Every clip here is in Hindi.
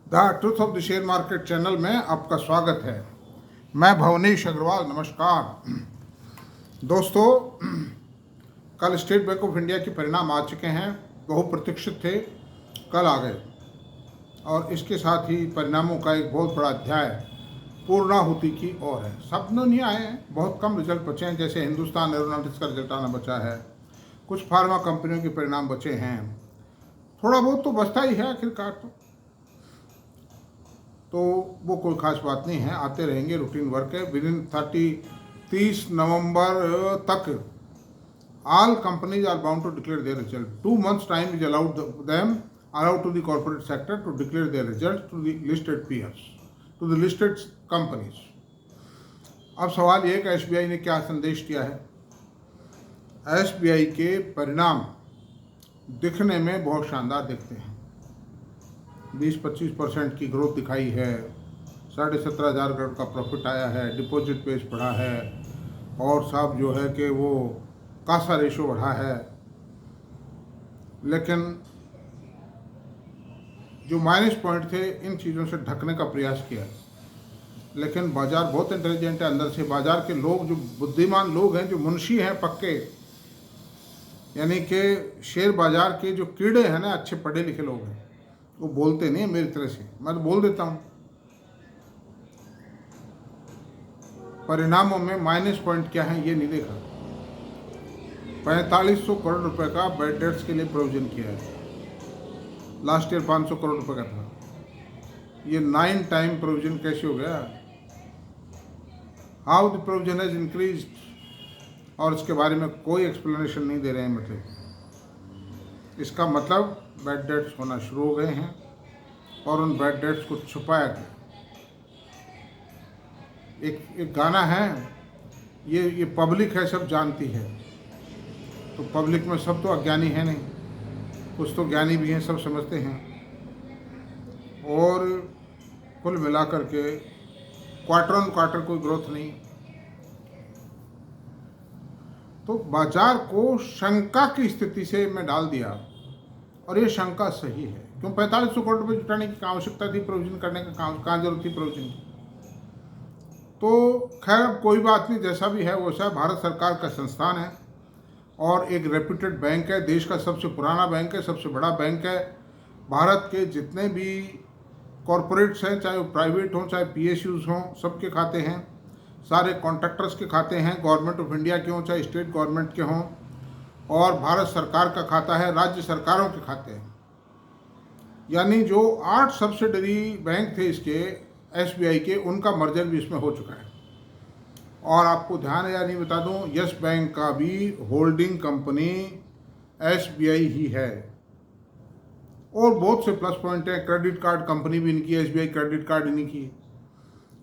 The truth of the share market channel में आपका स्वागत है। मैं भवनीश अग्रवाल। नमस्कार दोस्तों, कल स्टेट बैंक ऑफ इंडिया के परिणाम आ चुके हैं। बहुप्रतीक्षित थे, कल आ गए और इसके साथ ही परिणामों का एक बहुत बड़ा अध्याय पूर्णाहुति की ओर है। सब नहीं आए हैं, बहुत कम रिजल्ट बचे हैं। जैसे हिंदुस्तान एरोनॉटिक्स का रिजल्ट आना बचा है, कुछ फार्मा कंपनियों के परिणाम बचे हैं, थोड़ा बहुत तो बचता ही है आखिरकार। तो वो कोई खास बात नहीं है, आते रहेंगे, रूटीन वर्क है। विद इन 30 नवंबर तक all companies are bound to declare their result. 2 months time is allowed to the corporate sector to declare their results to the listed peers, to the listed companies. अब सवाल ये कि SBI ने क्या संदेश दिया है। SBI के परिणाम दिखने में बहुत शानदार दिखते हैं। 20-25% की ग्रोथ दिखाई है, 17,500 करोड़ का प्रॉफिट आया है, डिपॉजिट बेस बढ़ा है और साहब जो है कि वो कासा रेशो बढ़ा है। लेकिन जो माइनस पॉइंट थे इन चीज़ों से ढकने का प्रयास किया, लेकिन बाजार बहुत इंटेलिजेंट है। अंदर से बाजार के लोग, जो बुद्धिमान लोग हैं, जो मुंशी हैं पक्के, यानी कि शेयर बाजार के जो कीड़े हैं ना, अच्छे पढ़े लिखे लोग हैं, वो बोलते नहीं है मेरी तरह से, मैं तो बोल देता हूँ। परिणामों में माइनस पॉइंट क्या है ये नहीं देखा। 4500 करोड़ रुपए का बैड डेट्स के लिए प्रोविजन किया है। लास्ट ईयर 500 करोड़ रुपए का था, ये 9 टाइम प्रोविजन कैसे हो गया। How the provision has increase, और इसके बारे में कोई एक्सप्लेनेशन नहीं दे रहे हैं। मतलब इसका मतलब बैड डेट्स होना शुरू हो गए हैं और उन बैड डेट्स को छुपाया गया। एक गाना है, ये पब्लिक है, सब जानती है। तो पब्लिक में सब तो अज्ञानी है नहीं, कुछ तो ज्ञानी भी हैं, सब समझते हैं। और कुल मिलाकर के क्वार्टर ऑन क्वार्टर कोई ग्रोथ नहीं। तो बाजार को शंका की स्थिति से मैं डाल दिया, और ये शंका सही है। क्यों 4500 करोड़ रुपये जुटाने की आवश्यकता थी, प्रोविजन करने का कहाँ जरूरत थी प्रोविजन की। तो खैर कोई बात नहीं, जैसा भी है वैसा। भारत सरकार का संस्थान है और एक रेप्यूटेड बैंक है, देश का सबसे पुराना बैंक है, सबसे बड़ा बैंक है। भारत के जितने भी कॉरपोरेट्स हैं, चाहे वो प्राइवेट हों चाहे PSUs हों, सबके खाते हैं। सारे कॉन्ट्रैक्टर्स के खाते हैं, गवर्नमेंट ऑफ इंडिया के हों चाहे स्टेट गवर्नमेंट के हों, और भारत सरकार का खाता है, राज्य सरकारों के खाते हैं। यानी जो 8 सब्सिडरी बैंक थे इसके SBI के, उनका मर्जर भी इसमें हो चुका है। और आपको ध्यान है या नहीं बता दूं, यस बैंक का भी होल्डिंग कंपनी SBI ही है। और बहुत से प्लस पॉइंट है। क्रेडिट कार्ड कंपनी भी इनकी, SBI क्रेडिट कार्ड इन्हीं की,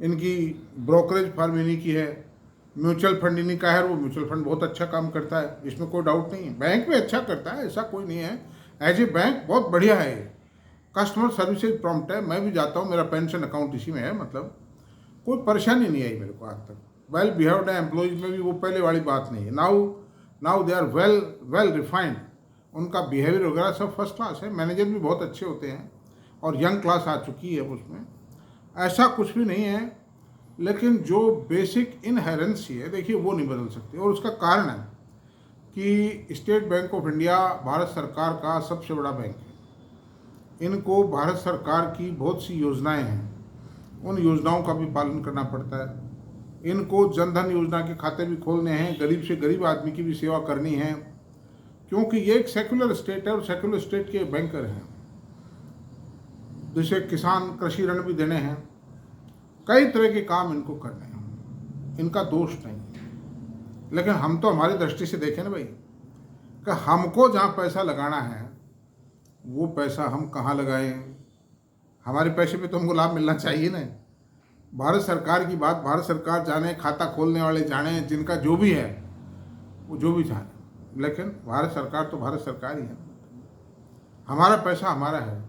इनकी ब्रोकरेज फर्म इन्हीं की है, म्यूचुअल फंड इन्हीं का है। वो म्यूचुअल फंड बहुत अच्छा काम करता है, इसमें कोई डाउट नहीं है। बैंक भी अच्छा करता है, ऐसा कोई नहीं है। एज ए बैंक बहुत बढ़िया है, कस्टमर सर्विसेज प्रॉम्प्ट है। मैं भी जाता हूँ, मेरा पेंशन अकाउंट इसी में है। मतलब कोई परेशानी नहीं आई मेरे को आज तक। वेल बिहेव्ड है, एम्प्लॉयज़ में भी वो पहले वाली बात नहीं है। Now they are well refined, उनका बिहेवियर वगैरह सब फर्स्ट क्लास है। मैनेजर भी बहुत अच्छे होते हैं और यंग क्लास आ चुकी है उसमें, ऐसा कुछ भी नहीं है। लेकिन जो बेसिक इनहेरेंसी है, देखिए, वो नहीं बदल सकती। और उसका कारण है कि state bank of India Bharat सरकार का सबसे बड़ा बैंक है। इनको भारत सरकार की बहुत सी योजनाएं हैं, उन योजनाओं का भी पालन करना पड़ता है। इनको जनधन योजना के खाते भी खोलने हैं, गरीब से गरीब आदमी की भी सेवा करनी है, क्योंकि ये एक सेक्युलर स्टेट है और सेक्युलर स्टेट के बैंकर हैं। जैसे किसान कृषि ऋण भी देने हैं, कई तरह के काम इनको करने हैं, इनका दोष नहीं। लेकिन हम तो हमारी दृष्टि से देखें ना भाई, कि हमको जहाँ पैसा लगाना है वो पैसा हम कहाँ लगाएं। हमारे पैसे पे तो हमको लाभ मिलना चाहिए ना। भारत सरकार की बात भारत सरकार जाने, खाता खोलने वाले जाने, जिनका जो भी है वो जो भी जाने, लेकिन भारत सरकार तो भारत सरकार ही है। हमारा पैसा हमारा है।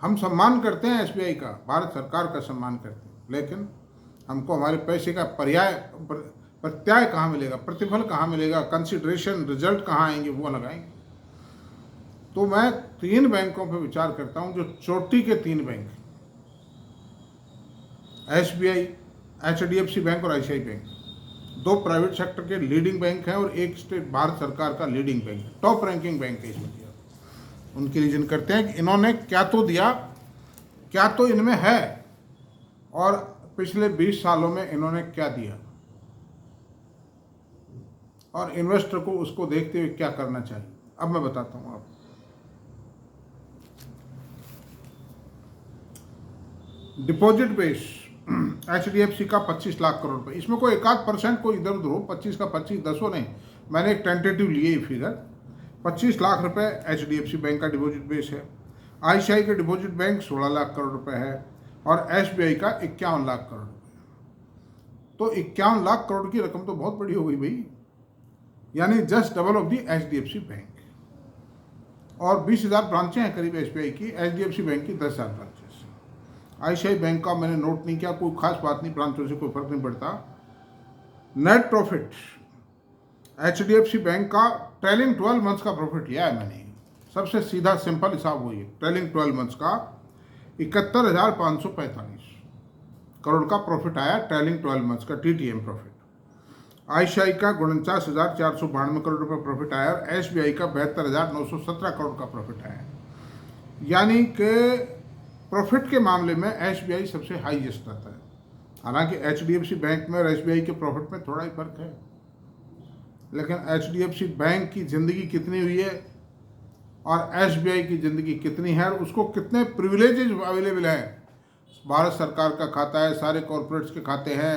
हम सम्मान करते हैं SBI का, भारत सरकार का सम्मान करते हैं, लेकिन हमको हमारे पैसे का प्रत्याय कहाँ मिलेगा, प्रतिफल कहाँ मिलेगा, कंसिडरेशन, रिजल्ट कहाँ आएंगे, वो लगाएंगे। तो मैं 3 बैंकों पर विचार करता हूं जो चोटी के 3 बैंक, SBI, HDFC बैंक और ICICI बैंक, 2 प्राइवेट सेक्टर के लीडिंग बैंक हैं और एक स्टेट भारत सरकार का लीडिंग बैंक है, टॉप रैंकिंग बैंक है इसमें दिया। उनकी रीजन करते हैं कि इन्होंने क्या तो दिया, क्या तो इनमें है, और पिछले 20 सालों में इन्होंने क्या दिया, और इन्वेस्टर को उसको देखते हुए क्या करना चाहिए। अब मैं बताता हूं आपको। डिपॉजिट बेस HDFC का 25 लाख करोड़ रुपए, इसमें कोई 1-8% को इधर उधर हो, 25 का 25 10 नहीं, मैंने एक टेंटेटिव लिए ये फिगर। 25 लाख रुपए HDFC बैंक का डिपॉजिट बेस है। ICICI का डिपॉजिट बैंक 16 लाख करोड़ रुपए है और SBI का 51 लाख करोड़ रुपए। तो 51 लाख करोड़ की रकम तो बहुत बड़ी हो गई भाई, यानी just double of the HDFC bank. और 20,000 ब्रांचें हैं करीब SBI की, HDFC बैंक की 10,000 ब्रांचेस। ICICI बैंक का मैंने नोट नहीं किया, कोई खास बात नहीं, ब्रांचों से कोई फर्क नहीं पड़ता। नेट प्रॉफिट HDFC बैंक का ट्रेलिंग 12 मंथ्स का प्रॉफिट लिया है मैंने, सबसे सीधा सिंपल हिसाब वही है। ट्रेलिंग 12 मंथ्स का 71,545 करोड़ का प्रॉफिट आया, ट्रेलिंग 12 मंथ्स का TTM प्रॉफिट। ICICI का 49,492 करोड़ रुपए प्रॉफिट आया और SBI का 72,917 करोड़ का प्रॉफिट आया। यानी कि प्रॉफिट के मामले में SBI सबसे हाईएस्ट आता है। हालांकि HDFC बैंक में और SBI के प्रॉफिट में थोड़ा ही फर्क है, लेकिन HDFC बैंक की ज़िंदगी कितनी हुई है और SBI की ज़िंदगी कितनी है, और उसको कितने प्रिविलेजेज अवेलेबल हैं। भारत सरकार का खाता है, सारे कॉरपोरेट्स के खाते हैं,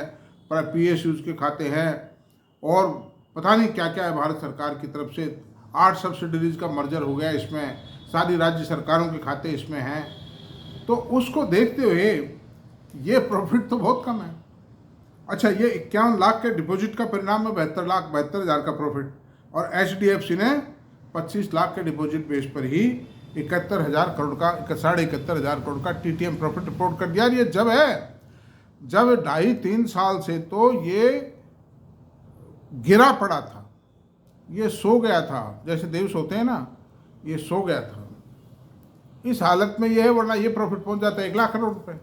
PSUs के खाते हैं, और पता नहीं क्या क्या है भारत सरकार की तरफ से। 8 सब्सिडरीज का मर्जर हो गया इसमें, सारी राज्य सरकारों के खाते इसमें हैं। तो उसको देखते हुए ये प्रॉफिट तो बहुत कम है। अच्छा, ये 51 लाख के डिपॉजिट का परिणाम है 72,72,000 का प्रॉफिट, और HDFC ने 25 लाख के डिपॉजिट बेस पर ही 71,000 करोड़ का 71,500 करोड़ का TTM प्रॉफिट रिपोर्ट कर दिया। ये जब 2.5-3 साल से तो ये गिरा पड़ा था, ये सो गया था, जैसे देव सोते हैं ना, ये सो गया था। इस हालत में ये है, वरना ये प्रॉफिट पहुंच जाता है 1 लाख करोड़ रुपए।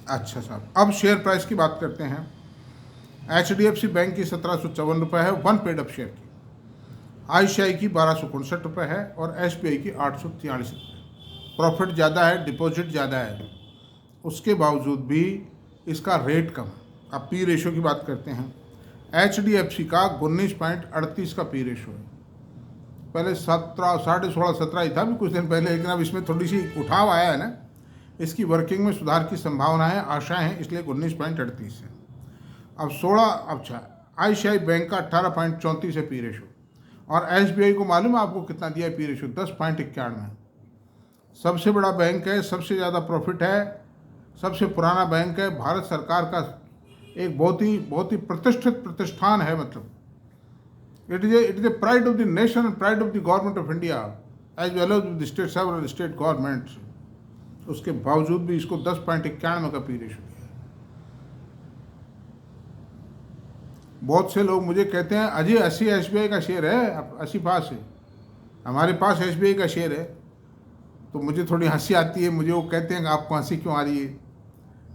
अच्छा साहब, अब शेयर प्राइस की बात करते हैं। HDFC बैंक की 1754 रुपये है 1 पेड अप शेयर की, ICICI की 1259 रुपये है और SBI की 843 रुपये। प्रॉफिट ज़्यादा है, डिपॉजिट ज़्यादा है, उसके बावजूद भी इसका रेट कम। अब P रेशो की बात करते हैं। HDFC का 19.38 का P रेशो है, पहले 17, 16.5, 17 ही था भी कुछ दिन पहले, लेकिन अब इसमें थोड़ी सी उठाव आया है ना, इसकी वर्किंग में सुधार की संभावना है, आशाएं हैं, इसलिए 19.38 है। अब 16, अच्छा ICICI बैंक का 18.34 है P रेशो, और SBI को मालूम है आपको कितना दिया है P रेशो, 10.91। सबसे बड़ा बैंक है, सबसे ज़्यादा प्रॉफिट है, सबसे पुराना बैंक है, भारत सरकार का एक बहुत ही प्रतिष्ठित प्रतिष्ठान है। मतलब it is a pride of the nation, pride of the government of India as well as the state several state governments. उसके बावजूद भी इसको 10.91 का P रेशो दिया है। बहुत से लोग मुझे कहते हैं अजय 80 SBI का शेयर है, 80 पास है, हमारे पास SBI का शेयर है। तो मुझे थोड़ी हंसी आती है, मुझे वो कहते हैं कि आपको हंसी क्यों आ रही है।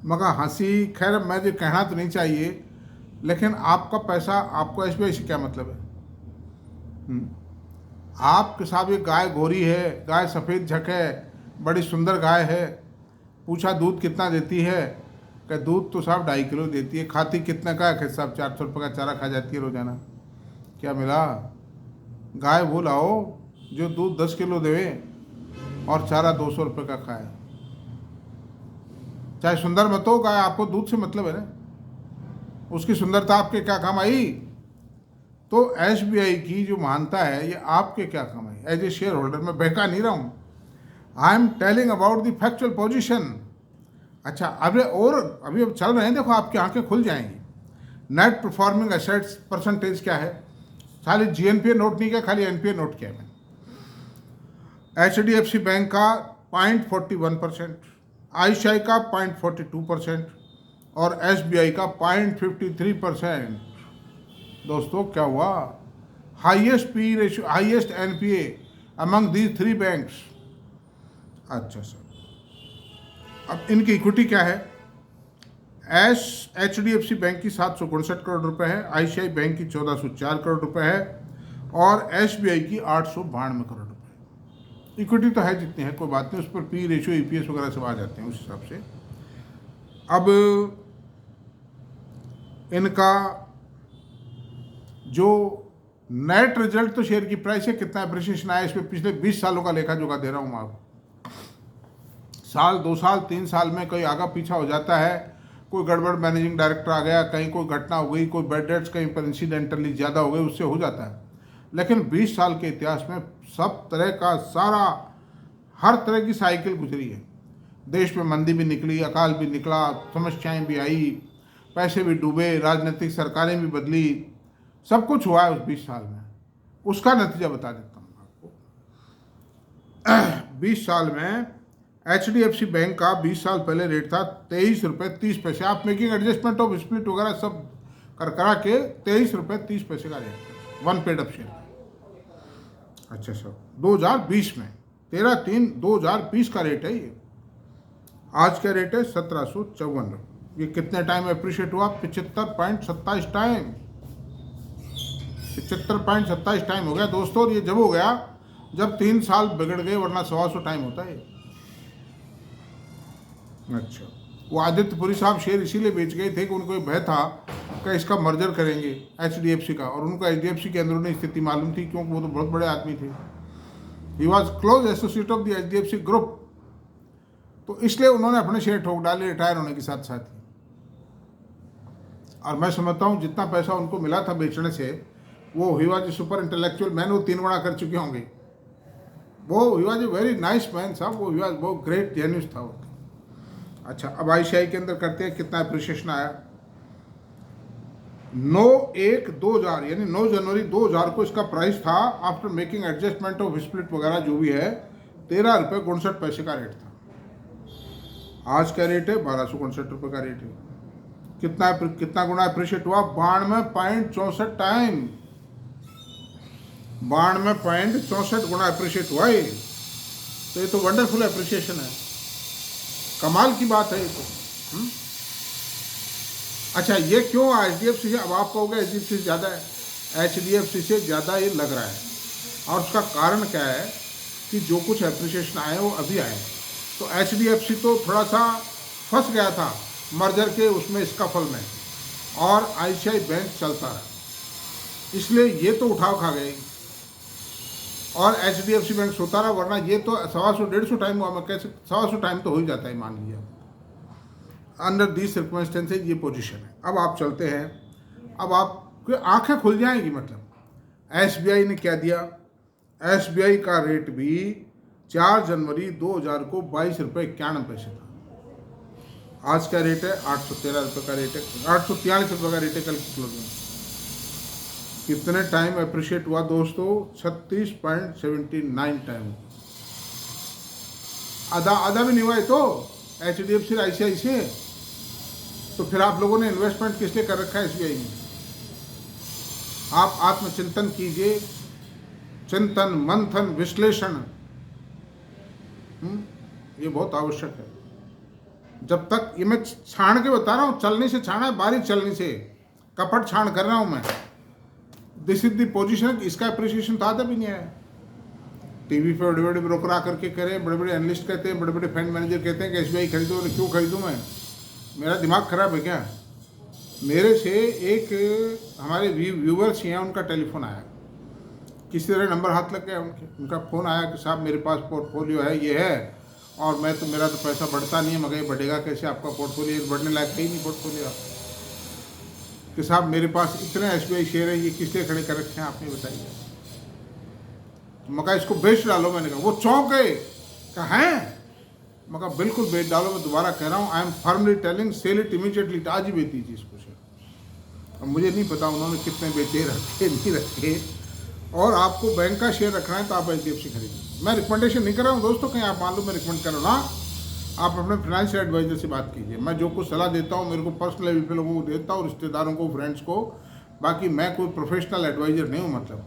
मगर हंसी, खैर मुझे कहना तो नहीं चाहिए, लेकिन आपका पैसा, आपको SBI से क्या मतलब है? आपके साहब एक गाय गोरी है, गाय सफ़ेद झक है, बड़ी सुंदर गाय है, पूछा दूध कितना देती है, कि दूध तो साहब 2.5 किलो देती है। खाती कितना का है साहब? 400 रुपये का चारा खा जाती है रोजाना। क्या मिला? गाय वो लाओ जो दूध 10 किलो देवे और चारा 200 रुपये का खाए। चाहे सुंदर मत हो गाय, आपको दूध से मतलब है ना, उसकी सुंदरता आपके क्या काम आई? तो SBI की जो महानता है ये आपके क्या काम आई? एज ए शेयर होल्डर मैं बहका नहीं रहा हूँ, I am telling about the factual position. अच्छा, अभी अब चल रहे हैं, देखो आपकी आंखें खुल जाएंगी। नेट परफॉर्मिंग एसेट्स परसेंटेज क्या है? खाली GNPA नोट नहीं किया, खाली NPA नोट किया मैंने। HDFC बैंक का 0.41%, ICICI का 0.42% और SBI का 0.53%। दोस्तों क्या हुआ? Highest P ratio, highest NPA among these 3 banks. अच्छा सर, अब इनकी इक्विटी क्या है? HDFC बैंक की 759 करोड़ रुपए है, ICICI बैंक की 1404 करोड़ रुपए है और SBI की 892 करोड़ रुपए। इक्विटी तो है जितनी है, कोई बात नहीं, उस पर पी रेशियो EPS वगैरह सब आ जाते हैं उस हिसाब से। अब इनका जो नेट रिजल्ट तो शेयर की प्राइस है, कितना अप्रिसिएशन आया इसमें, पिछले 20 सालों का लेखा जोखा दे रहा हूँ आपको। साल 2 साल 3 साल में कोई आगा पीछा हो जाता है, कोई गड़बड़ मैनेजिंग डायरेक्टर आ गया, कहीं कोई घटना हो गई, कोई बेड डेट्स कहीं पर इंसिडेंटली ज़्यादा हो गए, उससे हो जाता है। लेकिन 20 साल के इतिहास में सब तरह का सारा हर तरह की साइकिल गुजरी है। देश में मंदी भी निकली, अकाल भी निकला, समस्याएं भी आई, पैसे भी डूबे, राजनीतिक सरकारें भी बदली, सब कुछ हुआ है उस 20 साल में। उसका नतीजा बता देता हूँ आपको। 20 साल में HDFC बैंक का 20 साल पहले रेट था 23 रुपये 30 पैसे। आप मेकिंग एडजस्टमेंट ऑफ स्प्लिट वगैरह सब करा के 23 रुपये 30 पैसे का रेट, 1 पेड अप शेयर। अच्छा सर, 2020 में 13/3/2020 का रेट है ये। आज का रेट है 1754। ये कितने टाइम अप्रिशिएट हुआ? 75.27 टाइम, 75.27 टाइम हो गया दोस्तों। और ये जब हो गया जब 3 साल बिगड़ गए, वरना 125 टाइम होता है। अच्छा, वो आदित्यपुरी साहब शेयर इसीलिए बेच गए थे कि उनको भय था कि इसका मर्जर करेंगे HDFC का, और उनको HDFC के अंदरूनी स्थिति मालूम थी, क्योंकि वो तो बहुत बड़े आदमी थे। He was close associate of the HDFC group, तो इसलिए उन्होंने अपने शेयर ठोक डाले रिटायर होने के साथ साथ ही। और मैं समझता हूँ जितना पैसा उनको मिला था बेचने से, वो he was a super intellectual man, वो 3 गुना कर चुके होंगे। वो he was a very nice man साहब, वो ही वॉज बहुत ग्रेट जेन्यूस था वो। अच्छा, अब ICICI के अंदर करते हैं कितना अप्रिसिएशन आया। 9/1/2000 यानी 9 जनवरी 2000 को इसका प्राइस था, after making adjustment of split वगैरह जो भी है, 13 रुपये 59 पैसे का रेट था। आज का रेट है 1259 रुपये का रेट है। कितना गुना अप्रिशिएट हुआ? 92.64 टाइम, 92.64 गुना अप्रिशिएट हुआ ये। तो ये तो वंडरफुल अप्रिसिएशन है, कमाल की बात है ये तो। अच्छा, ये क्यों HDFC से? अब आप कहोगे HDFC से ज़्यादा है, HDFC से ज़्यादा ये लग रहा है। और उसका कारण क्या है कि जो कुछ एप्रिसिएशन आए वो अभी आए। तो HDFC तो थोड़ा सा फंस गया था मर्जर के उसमें, इसका फल में, और ICICI बैंक चलता रहा, इसलिए ये तो उठाव खा गई और HDFC बैंक सोता रहा। वरना ये तो 125-150 टाइम हुआ, मैं कैसे 125 टाइम तो हो ही जाता है मान लीजिए। अंडर दीज सर्कमस्टेंसेज ये पोजीशन है। अब आप चलते हैं, अब आपकी आंखें खुल जाएंगी। मतलब SBI ने क्या दिया? SBI का रेट भी 4 जनवरी 2000 को 22 रुपये 91 पैसे था। आज का रेट है 813 रुपये का रेट है, 843 रुपये का रेट है कल की क्लोजिंग। कितने टाइम अप्रिशिएट हुआ दोस्तों? 36.79 टाइम। आधा भी नहीं हुआ है तो HDFC ICICI से। तो फिर आप लोगों ने इन्वेस्टमेंट किस लिए कर रखा है SBI में? आप आत्मचिंतन कीजिए, चिंतन मंथन विश्लेषण, ये बहुत आवश्यक है। जब तक ये मैं छाण के बता रहा हूँ, चलने से छाना है, बारीक चलने से, कपट छाण कर रहा हूँ मैं। This is the position. इसका अप्रिसिएशन तो आधा भी नहीं आया। टीवी पे बड़े बड़े ब्रोकर आकर के कह रहे हैं, बड़े बड़े एनालिस्ट कहते हैं, बड़े बड़े फंड मैनेजर कहते हैं कि SBI खरीदो। और क्यों खरीदूँ मैं? मेरा दिमाग खराब है क्या? मेरे से एक हमारे व्यूवर्स हैं, उनका टेलीफोन आया, किसी तरह नंबर हाथ लग गया उनका फ़ोन आया कि साहब मेरे पास पोर्टफोलियो है, ये है, और मेरा तो पैसा बढ़ता नहीं है। मगर बढ़ेगा कैसे? आपका पोर्टफोलियो बढ़ने लायक है ही नहीं पोर्टफोलियो कि साहब मेरे पास इतने SBI शेयर है, ये किस लिए खड़े कर रखे हैं आपने बताइए। मगर इसको बेच डालो। मैंने कहा, वो चौंक गए, कहा है? मगर बिल्कुल बेच डालो। मैं दोबारा कह रहा हूँ, I am firmly telling, sell it immediately. आज ही बेच दीजिए इसको शेयर। अब मुझे नहीं पता उन्होंने कितने बेचे, रखे नहीं रखे। और आपको बैंक का शेयर रखना है तो आप HDFC खरीदिए। मैं रिकमेंडेशन नहीं कर रहा हूँ दोस्तों, कहीं आप मान लो मैं रिकमेंड कर रहा हूँ ना। आप अपने फाइनेंशियल एडवाइजर से बात कीजिए। मैं जो कुछ सलाह देता हूँ मेरे को पर्सनल लेवल पे लोगों को देता हूँ, रिश्तेदारों को, फ्रेंड्स को। बाकी मैं कोई प्रोफेशनल एडवाइजर नहीं हूँ। मतलब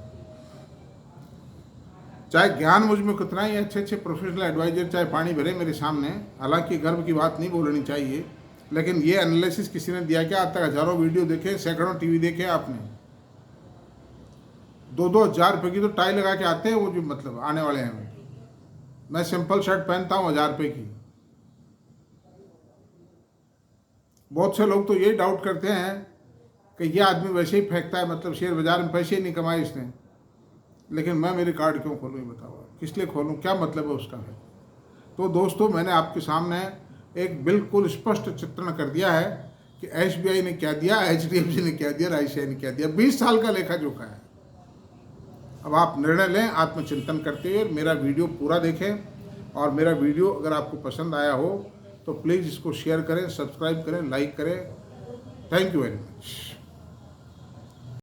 चाहे ज्ञान मुझ में कितना ही अच्छे अच्छे प्रोफेशनल एडवाइजर चाहे पानी भरे मेरे सामने, हालांकि गर्व की बात नहीं बोलनी चाहिए, लेकिन ये एनालिसिस किसी ने दिया क्या? आज तक हजारों वीडियो देखे, सैकड़ों टीवी देखे आपने, 2-2 हज़ार रुपये की तो टाई लगा के आते हैं वो जो मतलब आने वाले हैं। मैं सिंपल शर्ट पहनता हूँ 1000 रुपये की। बहुत से लोग तो ये डाउट करते हैं कि ये आदमी वैसे ही फेंकता है, मतलब शेयर बाजार में पैसे ही नहीं कमाए इसने, लेकिन मैं मेरे कार्ड क्यों खोलूँ? ये बताओ, किस लिए खोलूँ? क्या मतलब है उसका? है तो दोस्तों, मैंने आपके सामने एक बिल्कुल स्पष्ट चित्रण कर दिया है कि SBI ने क्या दिया, HDFC ने क्या दिया, ICICI ने क्या दिया। 20 साल का लेखा जोखा है। अब आप निर्णय लें आत्मचिंतन करते हुए। मेरा वीडियो पूरा देखें, और मेरा वीडियो अगर आपको पसंद आया हो तो प्लीज़ इसको शेयर करें, सब्सक्राइब करें, लाइक करें। Thank you very much.